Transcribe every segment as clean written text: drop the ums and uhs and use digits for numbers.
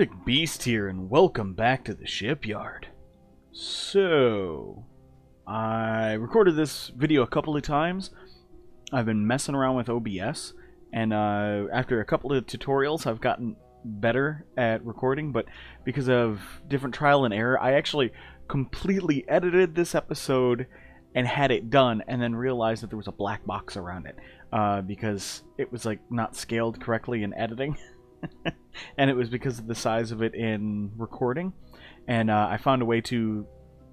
Nordic Beast here, and welcome back to the Shipyard. So, I recorded this video a couple of times. I've been messing around with OBS, and after a couple of tutorials, I've gotten better at recording, but because of different trial and error, I actually completely edited this episode and had it done, and then realized that there was a black box around it, because it was like not scaled correctly in editing. And it was because of the size of it in recording, and I found a way to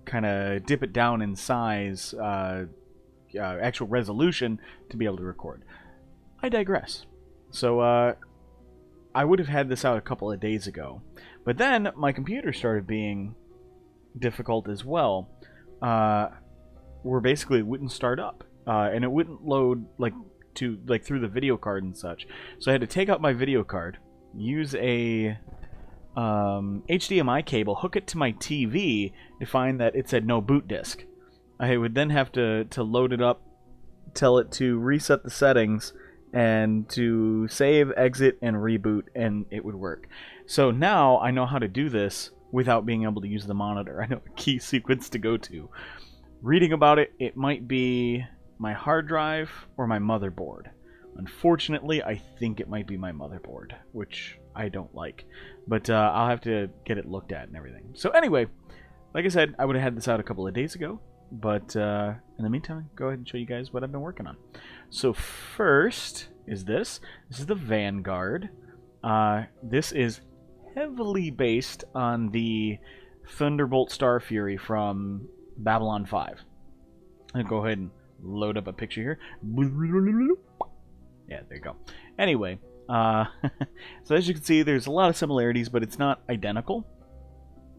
kind of dip it down in size, actual resolution, to be able to record. I digress. So I would have had this out a couple of days ago, but then my computer started being difficult as well, where basically it wouldn't start up, and it wouldn't load through the video card and such. So I had to take out my video card, use a HDMI cable, hook it to my TV to find that it said no boot disk. I would then have to load it up, tell it to reset the settings, and to save, exit, and reboot, and it would work. So now I know how to do this without being able to use the monitor. I know a key sequence to go to. Reading about it, it might be my hard drive or my motherboard. Unfortunately, I think it might be my motherboard, which I don't like. But I'll have to get it looked at and everything. So anyway, like I said, I would have had this out a couple of days ago. But in the meantime, go ahead and show you guys what I've been working on. So first is this. This is the Vanguard. This is heavily based on the Thunderbolt Star Fury from Babylon 5. I'll go ahead and load up a picture here. Yeah, there you go. Anyway, so as you can see, there's a lot of similarities, but it's not identical.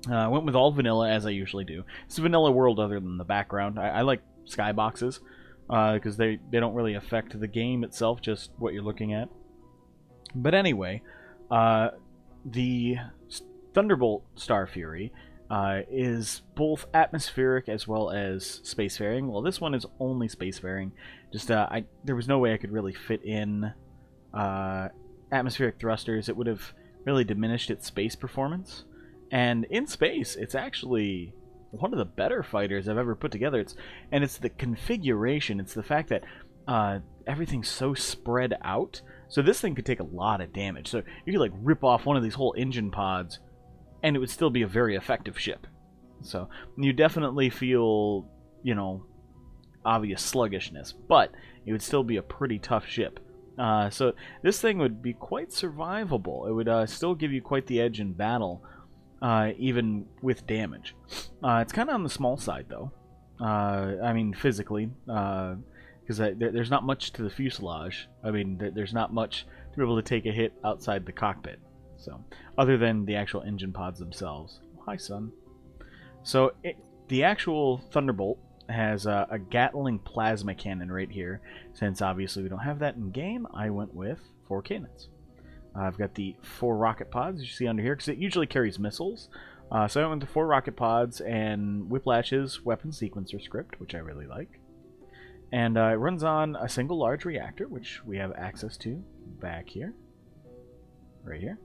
I went with all vanilla, as I usually do. It's a vanilla world other than the background. I like skyboxes, because they don't really affect the game itself, just what you're looking at. But anyway, the Thunderbolt Star Fury is both atmospheric as well as spacefaring. Well, this one is only spacefaring. Just there was no way I could really fit in atmospheric thrusters. It would have really diminished its space performance. And in space, it's actually one of the better fighters I've ever put together. It's the configuration. It's the fact that everything's so spread out. So this thing could take a lot of damage. So you could like rip off one of these whole engine pods, and it would still be a very effective ship. So you definitely feel, you know, obvious sluggishness, but it would still be a pretty tough ship. So this thing would be quite survivable. It would still give you quite the edge in battle, even with damage. It's kind of on the small side, though. I mean, physically, because there's not much to the fuselage. I mean, there's not much to be able to take a hit outside the cockpit. So, other than the actual engine pods themselves. Hi, son. So, the actual Thunderbolt has a Gatling plasma cannon right here. Since obviously we don't have that in game, I went with 4 cannons. I've got the 4 rocket pods, as you see under here, because it usually carries missiles. So I went with the 4 rocket pods and Whiplash's weapon sequencer script, which I really like. And it runs on a single large reactor, which we have access to back here. Right here.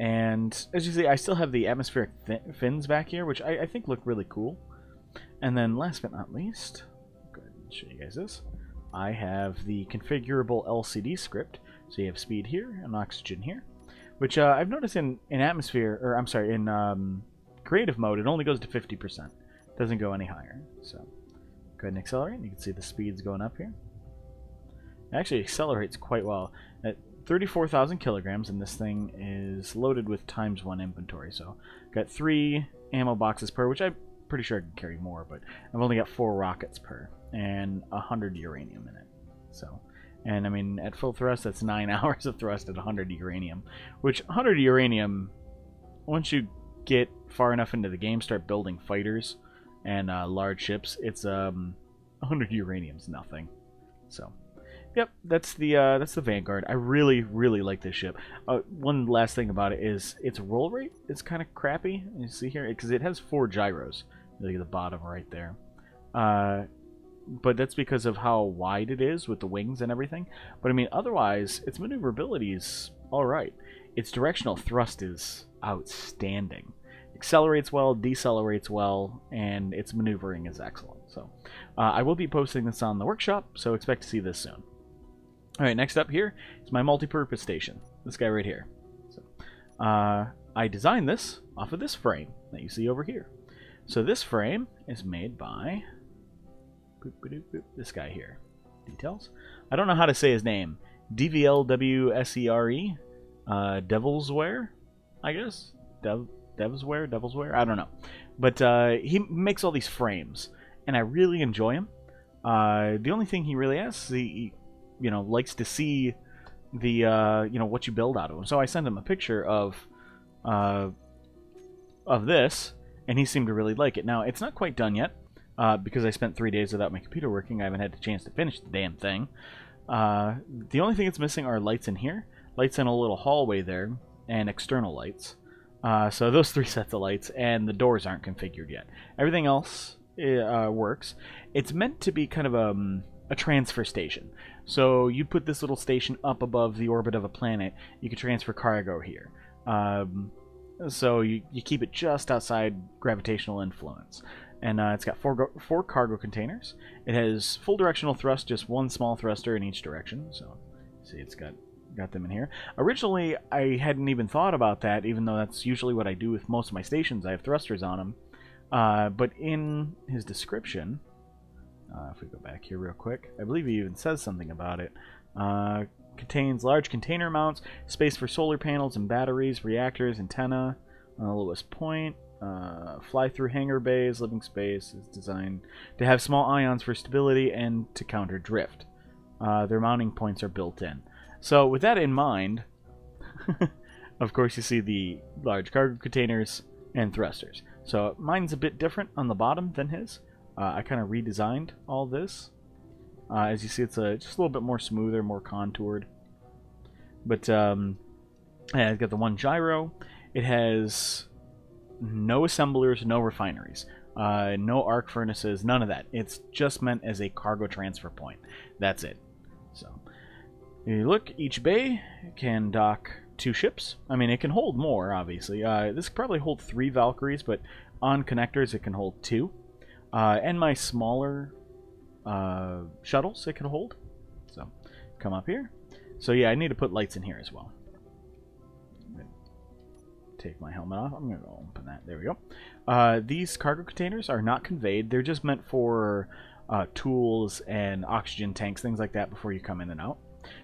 And as you see, I still have the atmospheric fins back here, which I think look really cool. And then last but not least, I'll go ahead and show you guys this. I have the configurable LCD script. So you have speed here and oxygen here, which I've noticed in atmosphere, or I'm sorry, in creative mode, it only goes to 50%. It doesn't go any higher. So go ahead and accelerate, and you can see the speeds going up here. It actually accelerates quite well. At 34,000 kilograms, and this thing is loaded with ×1 inventory. So got 3 ammo boxes per, which I'm pretty sure I can carry more, but I've only got 4 rockets per, and 100 uranium in it. So. And, I mean, at full thrust, that's 9 hours of thrust at 100 uranium. Which, 100 uranium, once you get far enough into the game, start building fighters and large ships, it's 100 uranium's nothing. So, yep, that's the Vanguard. I really, really like this ship. One last thing about it is its roll rate is kind of crappy. You see here, because it has 4 gyros. Look at the bottom right there. but that's because of how wide it is with the wings and everything. But I mean, otherwise, its maneuverability is alright. its directional thrust is outstanding. Accelerates well, decelerates well, and its maneuvering is excellent. So I will be posting this on the workshop, so expect to see this soon. Alright, next up here is my multi-purpose station. This guy right here. So, I designed this off of this frame that you see over here. So this frame is made by this guy here. Details. I don't know how to say his name. DVLWSERE. Devilsware, I guess. Devilsware? I don't know. But he makes all these frames, and I really enjoy him. The only thing he really asks, he likes to see the what you build out of him. So I sent him a picture of this, and he seemed to really like it. Now it's not quite done yet because I spent 3 days without my computer working. I haven't had the chance to finish the damn thing. The only thing it's missing are lights in here, lights in a little hallway there, and external lights. So those 3 sets of lights, and the doors aren't configured yet. Everything else works. It's meant to be kind of a transfer station. So you put this little station up above the orbit of a planet, you can transfer cargo here. So you keep it just outside gravitational influence. And it's got 4 cargo containers. It has full directional thrust, just 1 small thruster in each direction. So see, it's got them in here. Originally, I hadn't even thought about that, even though that's usually what I do with most of my stations. I have thrusters on them. But in his description, if we go back here real quick, I believe he even says something about it. Contains large container mounts, space for solar panels and batteries, reactors, antenna on the lowest point, fly-through hangar bays, living space. Is designed to have small ions for stability and to counter drift. Their mounting points are built in. So with that in mind, of course you see the large cargo containers and thrusters. So mine's a bit different on the bottom than his. I kind of redesigned all this. As you see, it's just a little bit more smoother, more contoured. But yeah, it's got the 1 gyro. It has no assemblers, no refineries, no arc furnaces, none of that. It's just meant as a cargo transfer point. That's it. So if you look, each bay can dock 2 ships. I mean, it can hold more, obviously. This could probably hold 3 Valkyries, but on connectors it can hold 2. And my smaller shuttles it can hold. So come up here. So yeah, I need to put lights in here as well. Take my helmet off. I'm going to open that. There we go. These cargo containers are not conveyed. They're just meant for tools and oxygen tanks, things like that, before you come in and out.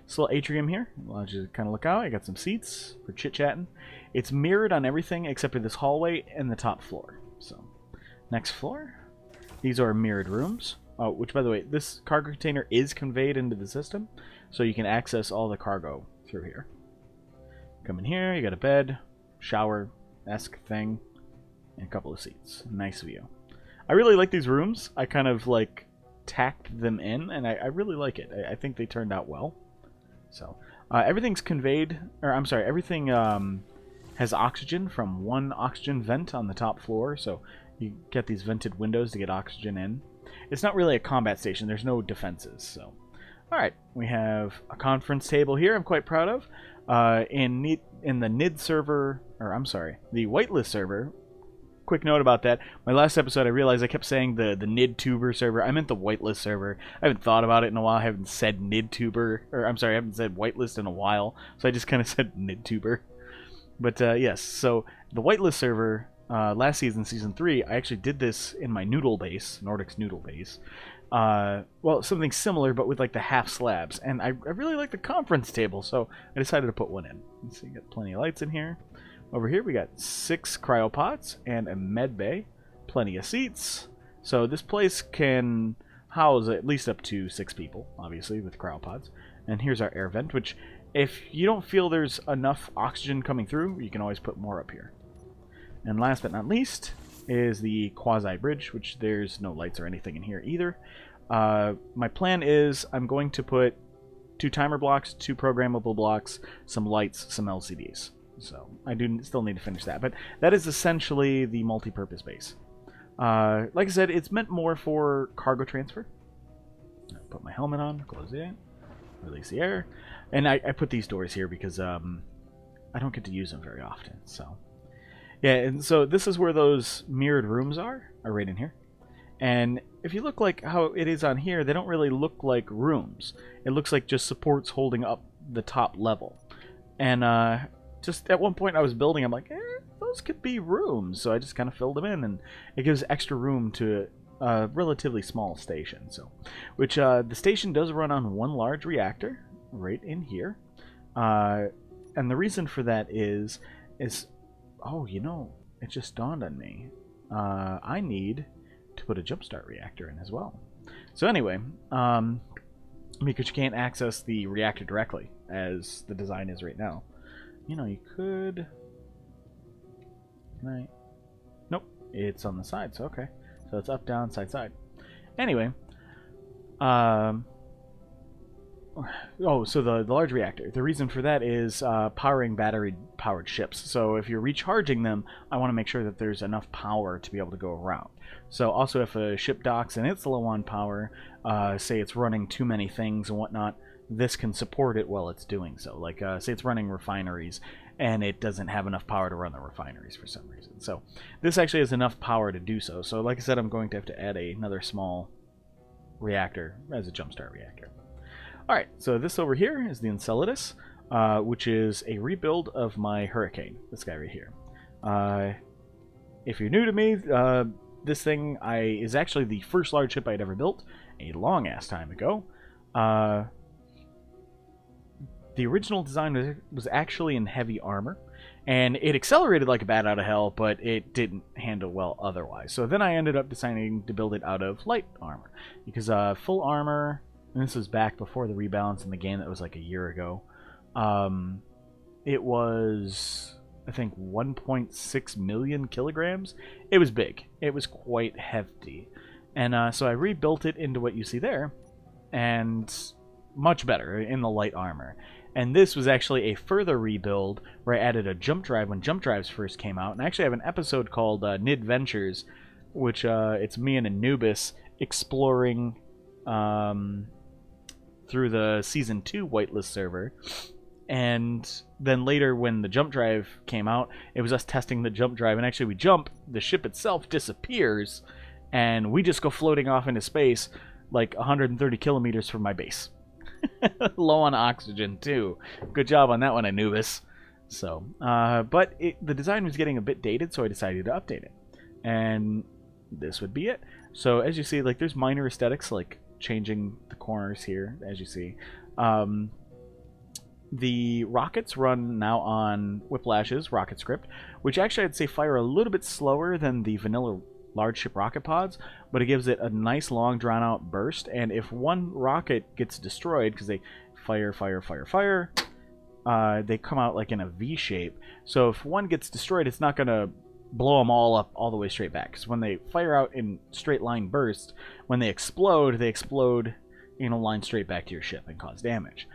This little atrium here allows you to kind of look out. I got some seats for chit-chatting. It's mirrored on everything except for this hallway and the top floor. So next floor. These are mirrored rooms. Which, by the way, this cargo container is conveyed into the system, so you can access all the cargo through here. Come in here, you got a bed, shower-esque thing, and a couple of seats. Nice view. I really like these rooms. I kind of, like, tacked them in, and I really like it. I think they turned out well. So, everything's conveyed, or I'm sorry, everything has oxygen from 1 oxygen vent on the top floor, so you get these vented windows to get oxygen in. It's not really a combat station. There's no defenses. So, all right, we have a conference table here. I'm quite proud of. In the NID server, or I'm sorry, the whitelist server. Quick note about that. My last episode, I realized I kept saying the NID tuber server. I meant the whitelist server. I haven't thought about it in a while. I haven't said NID tuber, or I'm sorry, I haven't said whitelist in a while. So I just kind of said NID tuber. But yes, so the whitelist server. Last season, Season 3, I actually did this in my noodle base, Nordic's noodle base. Well, something similar, but with like the half slabs. And I really like the conference table, so I decided to put one in. So you got plenty of lights in here. Over here, we got 6 cryopods and a med bay. Plenty of seats. So this place can house at least up to 6 people, obviously, with cryopods. And here's our air vent, which if you don't feel there's enough oxygen coming through, you can always put more up here. And last but not least is the quasi-bridge, which there's no lights or anything in here either. My plan is I'm going to put 2 timer blocks, 2 programmable blocks, some lights, some LCDs. So I do still need to finish that. But that is essentially the multi-purpose base. Like I said, it's meant more for cargo transfer. I'll put my helmet on, close it, release the air. And I put these doors here because I don't get to use them very often. So yeah, and so this is where those mirrored rooms are right in here. And if you look like how it is on here, they don't really look like rooms. It looks like just supports holding up the top level. And just at one point I was building, I'm like, those could be rooms. So I just kind of filled them in, and it gives extra room to a relatively small station. So, which the station does run on one large reactor right in here. And the reason for that is, oh, you know, it just dawned on me. I need to put a jumpstart reactor in as well. So anyway, because you can't access the reactor directly as the design is right now. You know, you could... Nope, it's on the side, so okay. So it's up, down, side, side. Anyway, oh, so the large reactor. The reason for that is powering battery-powered ships. So if you're recharging them, I want to make sure that there's enough power to be able to go around. So also if a ship docks and it's low on power, say it's running too many things and whatnot, this can support it while it's doing so. Like, say it's running refineries and it doesn't have enough power to run the refineries for some reason. So this actually has enough power to do so. So like I said, I'm going to have to add another small reactor as a jumpstart reactor. Alright, so this over here is the Insulative, which is a rebuild of my Hurricane, this guy right here. If you're new to me, this thing is actually the first large ship I'd ever built, a long-ass time ago. The original design was actually in heavy armor, and it accelerated like a bat out of hell, but it didn't handle well otherwise. So then I ended up deciding to build it out of light armor, because full armor... And this was back before the rebalance in the game. That was like a year ago. It was, I think, 1.6 million kilograms. It was big. It was quite hefty. And so I rebuilt it into what you see there. And much better in the light armor. And this was actually a further rebuild where I added a jump drive when jump drives first came out. And I actually have an episode called Nid Ventures, which it's me and Anubis exploring... through the Season 2 whitelist server. And then later when the jump drive came out, it was us testing the jump drive, and actually we jump, the ship itself disappears, and we just go floating off into space like 130 kilometers from my base. Low on oxygen too. Good job on that one, Anubis. So, but the design was getting a bit dated, so I decided to update it. And this would be it. So as you see, like, there's minor aesthetics, like changing the corners here, as you see. The rockets run now on Whiplash's rocket script, which actually I'd say fire a little bit slower than the vanilla large ship rocket pods, but it gives it a nice long drawn out burst. And if one rocket gets destroyed, because they fire, they come out like in a V shape. So if one gets destroyed, it's not going to blow them all up all the way straight back. Because when they fire out in straight line bursts, when they explode in a line straight back to your ship and cause damage.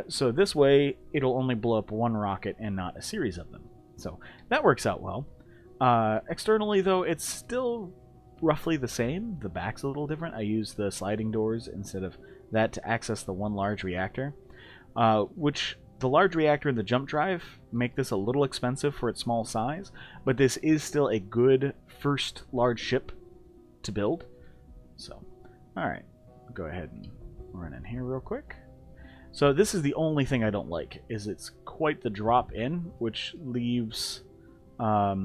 So this way, it'll only blow up one rocket and not a series of them. So that works out well. Externally, though, it's still roughly the same. The back's a little different. I use the sliding doors instead of that to access the one large reactor, which the large reactor and the jump drive make this a little expensive for its small size, but this is still a good first large ship to build. So, alright, go ahead and run in here real quick. So this is the only thing I don't like, is it's quite the drop in, which leaves a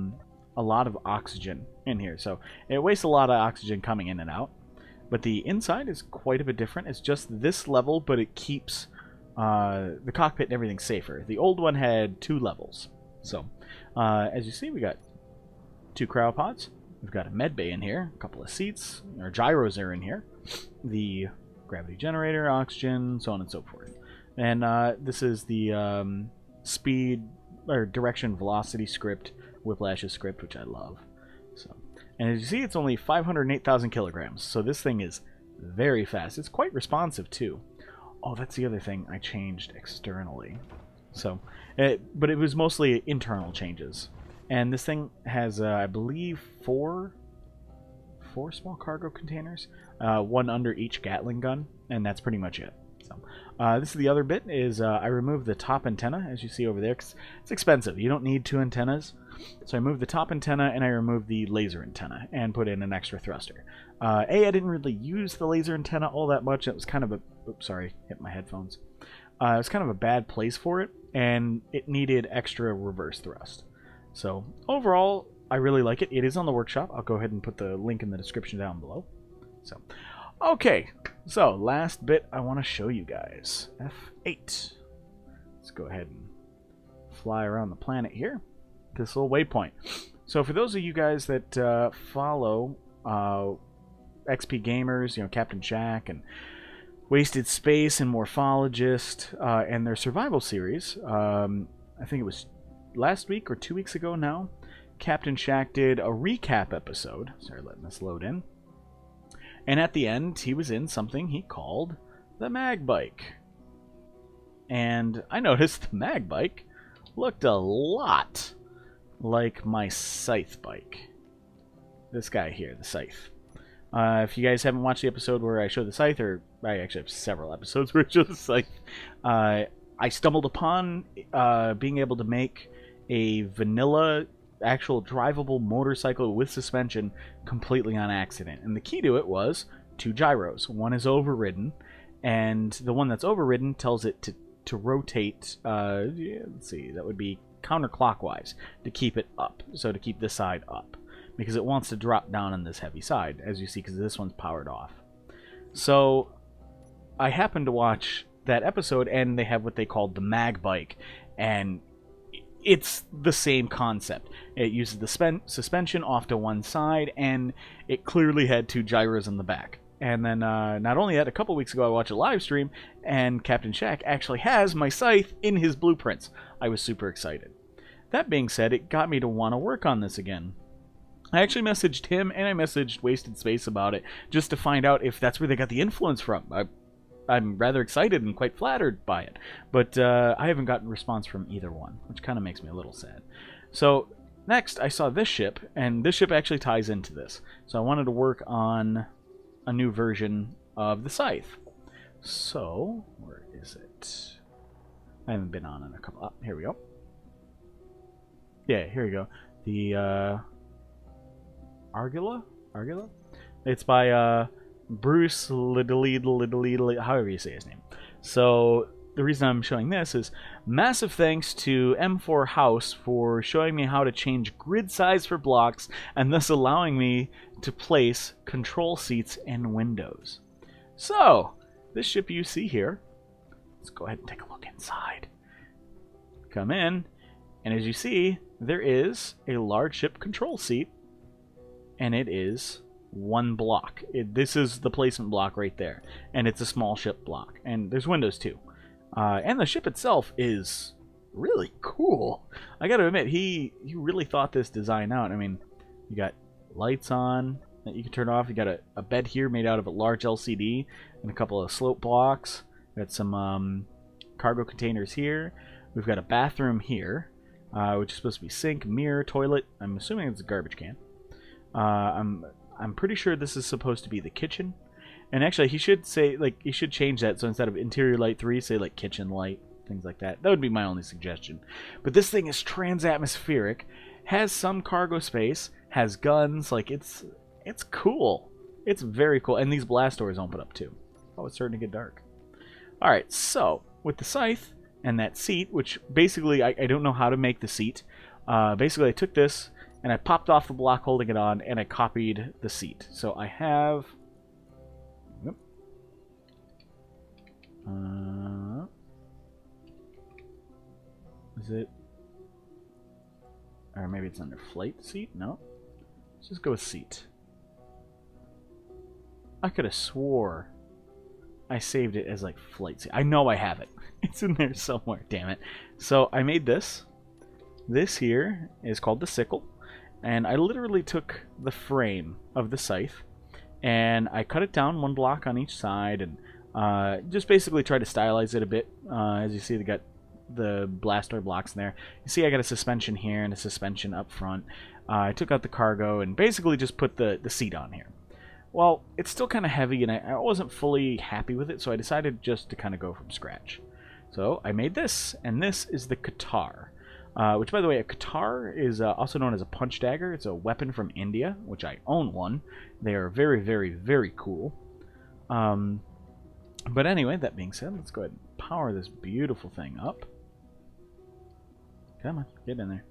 lot of oxygen in here. So it wastes a lot of oxygen coming in and out. But the inside is quite a bit different. It's just this level, but it keeps the cockpit and everything safer. The old one had 2 levels. So as you see, we got 2 cryopods. We've got a med bay in here, a couple of seats. Our gyros are in here. The gravity generator, oxygen, so on and so forth. And this is the speed or direction velocity script, Whiplash's script, which I love. So, and as you see, it's only 508,000 kilograms. So this thing is very fast. It's quite responsive too. Oh, that's the other thing I changed externally. So, but it was mostly internal changes. And this thing has, I believe, 4 small cargo containers, 1 under each Gatling gun, and that's pretty much it. So, So this is the other bit, is I removed the top antenna, as you see over there, because it's expensive. You don't need 2 antennas. So I moved the top antenna, and I removed the laser antenna, and put in an extra thruster. I didn't really use the laser antenna all that much. It was kind of a... Oops, sorry, hit my headphones. It was kind of a bad place for it, and it needed extra reverse thrust. So overall, I really like it. It is on the workshop. I'll go ahead and put the link in the description down below. So, okay. So, last bit I want to show you guys. F8. Let's go ahead and fly around the planet here. This little waypoint. So, for those of you guys that follow XP Gamers, you know, Captain Shack and Wasted Space and Morphologist and their survival series, I think it was last week or 2 weeks ago now, Captain Shack did a recap episode. Sorry, letting this load in. And at the end, he was in something he called the Mag Bike. And I noticed the Mag Bike looked a lot like my Scythe bike. This guy here, the Scythe. If you guys haven't watched the episode where I show the Scythe, or I actually have several episodes where I show the Scythe, I stumbled upon being able to make a vanilla actual drivable motorcycle with suspension completely on accident. And the key to it was 2 gyros. One is overridden, and the one that's overridden tells it to rotate, let's see, that would be counterclockwise to keep it up. So to keep this side up, because it wants to drop down on this heavy side, as you see, because this one's powered off. So I happened to watch that episode, and they have what they called the Mag Bike, and it's the same concept. It uses the suspension off to one side, and it clearly had 2 gyros in the back. And then, not only that, a couple weeks ago I watched a live stream, and Captain Shack actually has my Scythe in his blueprints. I was super excited. That being said, it got me to want to work on this again. I actually messaged him, and I messaged Wasted Space about it, just to find out if that's where they got the influence from. I'm rather excited and quite flattered by it, but I haven't gotten a response from either one, which kind of makes me a little sad. So next I saw this ship, and this ship actually ties into this. So I wanted to work on a new version of the Scythe. So where is it? I haven't been on in a couple... Oh, here we go. Yeah, here we go. The Argula? It's by Bruce Lidley, however you say his name. So the reason I'm showing this is massive thanks to M4 House for showing me how to change grid size for blocks, and thus allowing me to place control seats and windows. So this ship you see here, let's go ahead and take a look inside. Come in, and as you see, there is a large ship control seat, and it is 1 block. This is the placement block right there, and it's a small ship block, and there's windows too. And the ship itself is really cool. I gotta admit, he really thought this design out. I mean, you got lights on that you can turn off. You got a bed here made out of a large LCD and a couple of slope blocks. Got some cargo containers here. We've got a bathroom here, which is supposed to be sink, mirror, toilet. I'm assuming it's a garbage can. I'm pretty sure this is supposed to be the kitchen. And actually, he should say, like, he should change that, so instead of interior light 3, say, like, kitchen light, things like that. That would be my only suggestion. But this thing is transatmospheric, has some cargo space, has guns, like, it's cool. It's very cool. And these blast doors open up, too. Oh, it's starting to get dark. Alright, so, with the Scythe and that seat, which basically, I don't know how to make the seat. Basically, I took this, and I popped off the block holding it on, and I copied the seat. So I have... Yep. Is it... Or maybe it's under flight seat? No. Let's just go with seat. I could have swore I saved it as like flight seat. I know I have it. It's in there somewhere, damn it. So I made this. This here is called the sickle. And I literally took the frame of the Scythe and I cut it down 1 block on each side, and just basically try to stylize it a bit. As you see, they got the blast door blocks in there. You see I got a suspension here and a suspension up front. I took out the cargo and basically just put the seat on here. well, it's still kind of heavy, and I wasn't fully happy with it, so I decided just to kind of go from scratch. So I made this, and this is the Qatar. Which, by the way, a Qatar is also known as a punch dagger. It's a weapon from India, which I own one. They are very, very, very cool. But anyway, that being said, let's go ahead and power this beautiful thing up. Come on, get in there.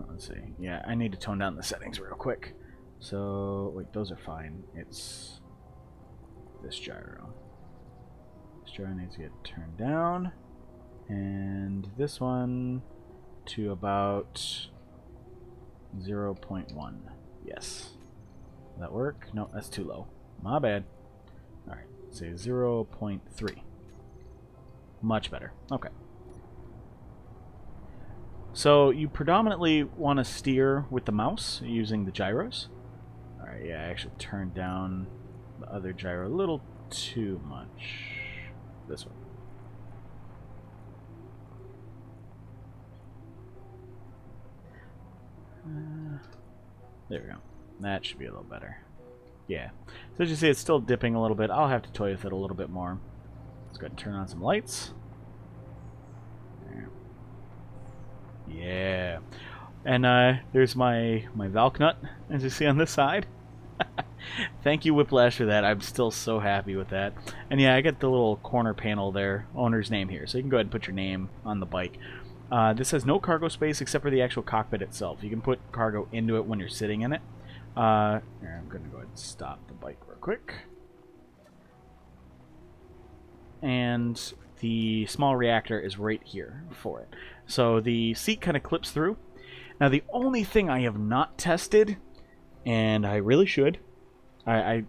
Let's see. Yeah, I need to tone down the settings real quick. So, wait, those are fine. It's this gyro. This gyro needs to get turned down. And this one to about 0.1. Yes. Will that work? No, that's too low. My bad. Alright, say 0.3. Much better. Okay. So you predominantly want to steer with the mouse using the gyros. Alright, yeah, I actually turned down the other gyro a little too much. This one. There we go. That should be a little better. Yeah. So as you see, it's still dipping a little bit. I'll have to toy with it a little bit more. Let's go ahead and turn on some lights. There. Yeah. And there's my Valk nut, as you see on this side. Thank you, Whiplash, for that. I'm still so happy with that. And yeah, I got the little corner panel there, owner's name here. So you can go ahead and put your name on the bike. This has no cargo space except for the actual cockpit itself. You can put cargo into it when you're sitting in it. Here, I'm going to go ahead and stop the bike real quick. And the small reactor is right here for it. So the seat kind of clips through. Now the only thing I have not tested, and I really should, I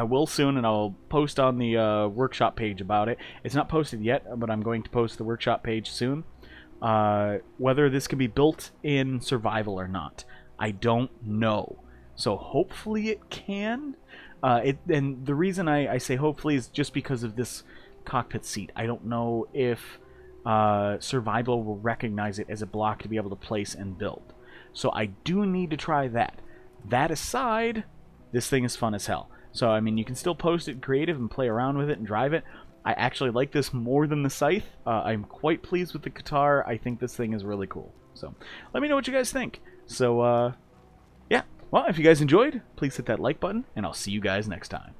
will soon, and I'll post on the workshop page about it. It's not posted yet, but I'm going to post the workshop page soon. Whether this can be built in survival or not, I don't know. So hopefully it can. And the reason I say hopefully is just because of this cockpit seat. I don't know if survival will recognize it as a block to be able to place and build. So I do need to try that. That aside, this thing is fun as hell. So, I mean, you can still post it creative and play around with it and drive it. I actually like this more than the Scythe. I'm quite pleased with the Qatar. I think this thing is really cool. So, let me know what you guys think. So, yeah. Well, if you guys enjoyed, please hit that like button, and I'll see you guys next time.